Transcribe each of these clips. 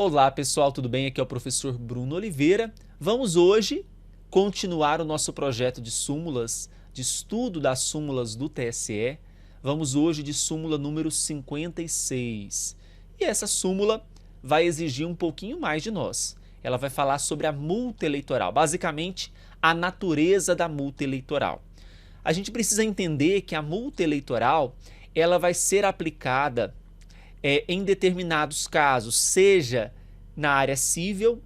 Olá pessoal, tudo bem? Aqui é o professor Bruno Oliveira. Vamos hoje continuar o nosso projeto de súmulas, de estudo das súmulas do TSE. Vamos hoje de súmula número 56. E essa súmula vai exigir um pouquinho mais de nós. Ela vai falar sobre a multa eleitoral, basicamente a natureza da multa eleitoral. A gente precisa entender que a multa eleitoral ela vai ser aplicada em determinados casos, seja na área civil,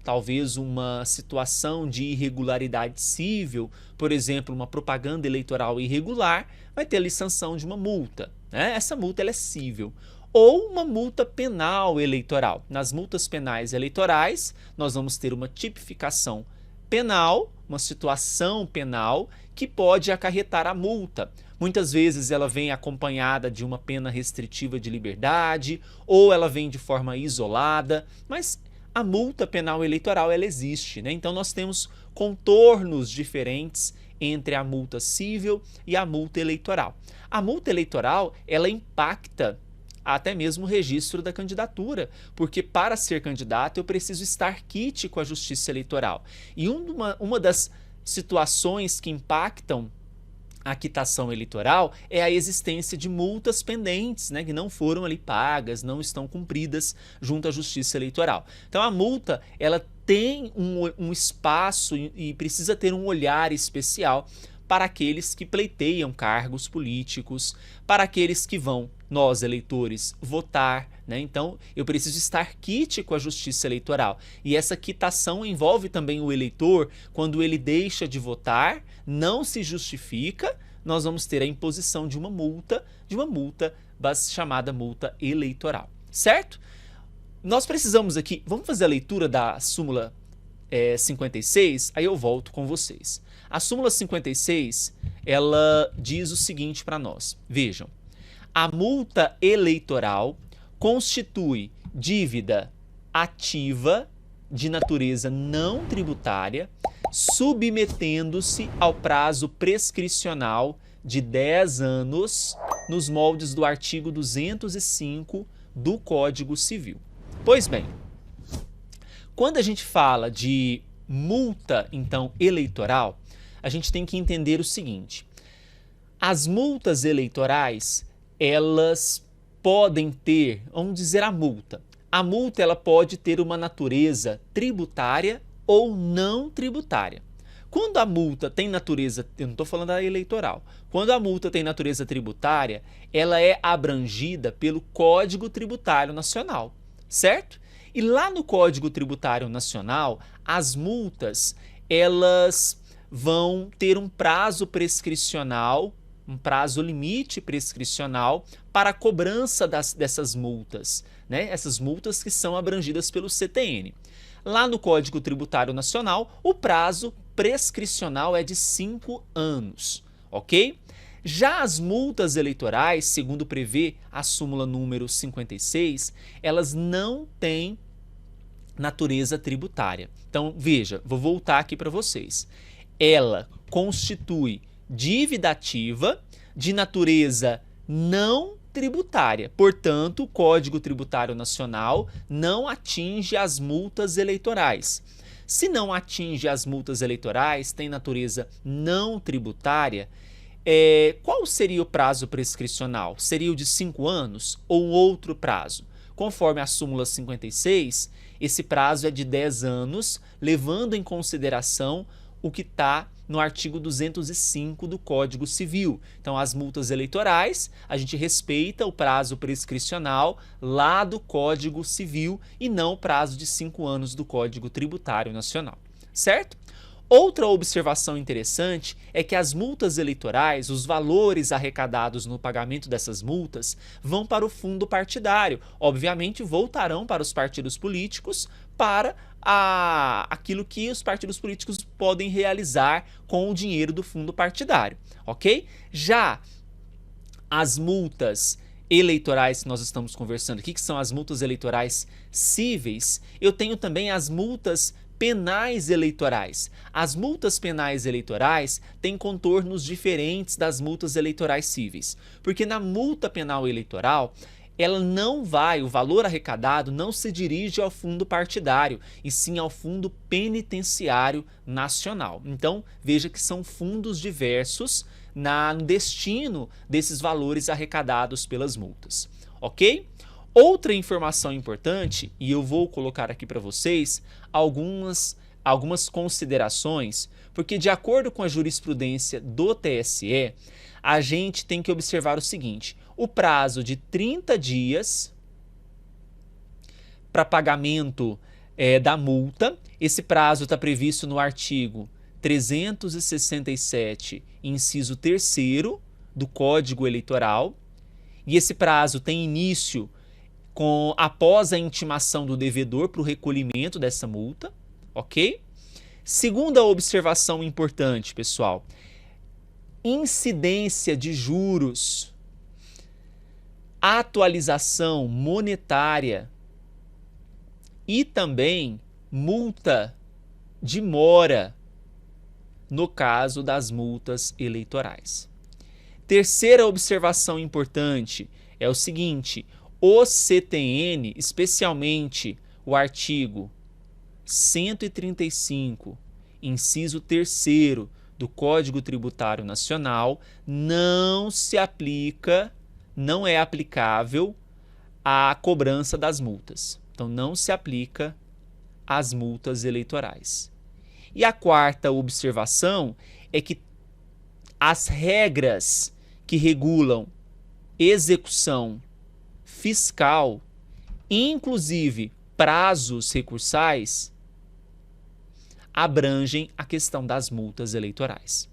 talvez uma situação de irregularidade civil, por exemplo, uma propaganda eleitoral irregular, vai ter ali sanção de uma multa, né? Essa multa ela é civil. Ou uma multa penal eleitoral. Nas multas penais eleitorais, nós vamos ter uma tipificação penal, uma situação penal que pode acarretar a multa. Muitas vezes ela vem acompanhada de uma pena restritiva de liberdade ou ela vem de forma isolada, mas a multa penal eleitoral ela existe, né? Então nós temos contornos diferentes entre a multa civil e a multa eleitoral. A multa eleitoral ela impacta até mesmo o registro da candidatura, porque para ser candidato eu preciso estar quite com a Justiça Eleitoral. E uma das situações que impactam a quitação eleitoral é a existência de multas pendentes, né, que não foram ali pagas, não estão cumpridas junto à Justiça Eleitoral. Então a multa ela tem um espaço e precisa ter um olhar especial para aqueles que pleiteiam cargos políticos, para aqueles que vão, nós eleitores, votar, né? Então eu preciso estar quite com a Justiça Eleitoral. E essa quitação envolve também o eleitor, quando ele deixa de votar, não se justifica, nós vamos ter a imposição de uma multa chamada multa eleitoral, certo? Nós precisamos aqui, vamos fazer a leitura da súmula 56, aí eu volto com vocês. A súmula 56, ela diz o seguinte para nós, vejam, a multa eleitoral constitui dívida ativa de natureza não tributária, submetendo-se ao prazo prescricional de 10 anos nos moldes do artigo 205 do Código Civil. Pois bem, quando a gente fala de multa, então, eleitoral, a gente tem que entender o seguinte, as multas eleitorais, elas podem ter, vamos dizer a multa ela pode ter uma natureza tributária ou não tributária. Quando a multa tem natureza, eu não estou falando da eleitoral, quando a multa tem natureza tributária, ela é abrangida pelo Código Tributário Nacional, certo? E lá no Código Tributário Nacional, as multas, elas vão ter um prazo prescricional, um prazo limite prescricional para a cobrança dessas multas, né? Essas multas que são abrangidas pelo CTN. Lá no Código Tributário Nacional, o prazo prescricional é de 5 anos, ok? Já as multas eleitorais, segundo prevê a súmula número 56, elas não têm natureza tributária. Então, veja, vou voltar aqui para vocês. Ela constitui dívida ativa de natureza não tributária. Portanto, o Código Tributário Nacional não atinge as multas eleitorais. Se não atinge as multas eleitorais, tem natureza não tributária, qual seria o prazo prescricional? Seria o de 5 anos ou um outro prazo? Conforme a súmula 56, esse prazo é de 10 anos, levando em consideração o que está no artigo 205 do Código Civil. Então, as multas eleitorais, a gente respeita o prazo prescricional lá do Código Civil e não o prazo de 5 anos do Código Tributário Nacional, certo? Outra observação interessante é que as multas eleitorais, os valores arrecadados no pagamento dessas multas, vão para o fundo partidário. Obviamente, voltarão para os partidos políticos para aquilo que os partidos políticos podem realizar com o dinheiro do fundo partidário, ok? Já as multas eleitorais que nós estamos conversando aqui, que são as multas eleitorais cíveis, eu tenho também as multas penais eleitorais. As multas penais eleitorais têm contornos diferentes das multas eleitorais cíveis, porque na multa penal eleitoral o valor arrecadado não se dirige ao fundo partidário, e sim ao fundo penitenciário nacional. Então, veja que são fundos diversos no destino desses valores arrecadados pelas multas, ok? Outra informação importante, e eu vou colocar aqui para vocês algumas considerações, porque de acordo com a jurisprudência do TSE, a gente tem que observar o seguinte: o prazo de 30 dias para pagamento da multa, esse prazo está previsto no artigo 367, inciso 3º do Código Eleitoral, e esse prazo tem início após a intimação do devedor para o recolhimento dessa multa, ok? Segunda observação importante, pessoal: incidência de juros, atualização monetária e também multa de mora no caso das multas eleitorais. Terceira observação importante é o seguinte: o CTN, especialmente o artigo 135, inciso 3º do Código Tributário Nacional, não é aplicável à cobrança das multas. Então, não se aplica às multas eleitorais. E a quarta observação é que as regras que regulam execução fiscal, inclusive prazos recursais, abrangem a questão das multas eleitorais,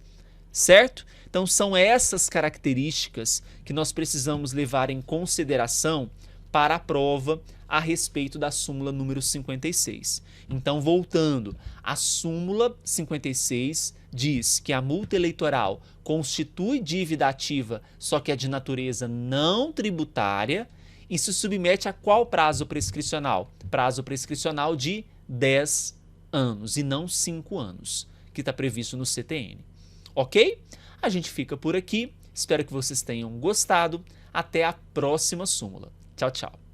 certo? Então são essas características que nós precisamos levar em consideração para a prova a respeito da súmula número 56. Então, voltando, a súmula 56 diz que a multa eleitoral constitui dívida ativa, só que é de natureza não tributária, e se submete a qual prazo prescricional? Prazo prescricional de 10 anos e não 5 anos, que está previsto no CTN. Ok? A gente fica por aqui. Espero que vocês tenham gostado. Até a próxima súmula. Tchau, tchau.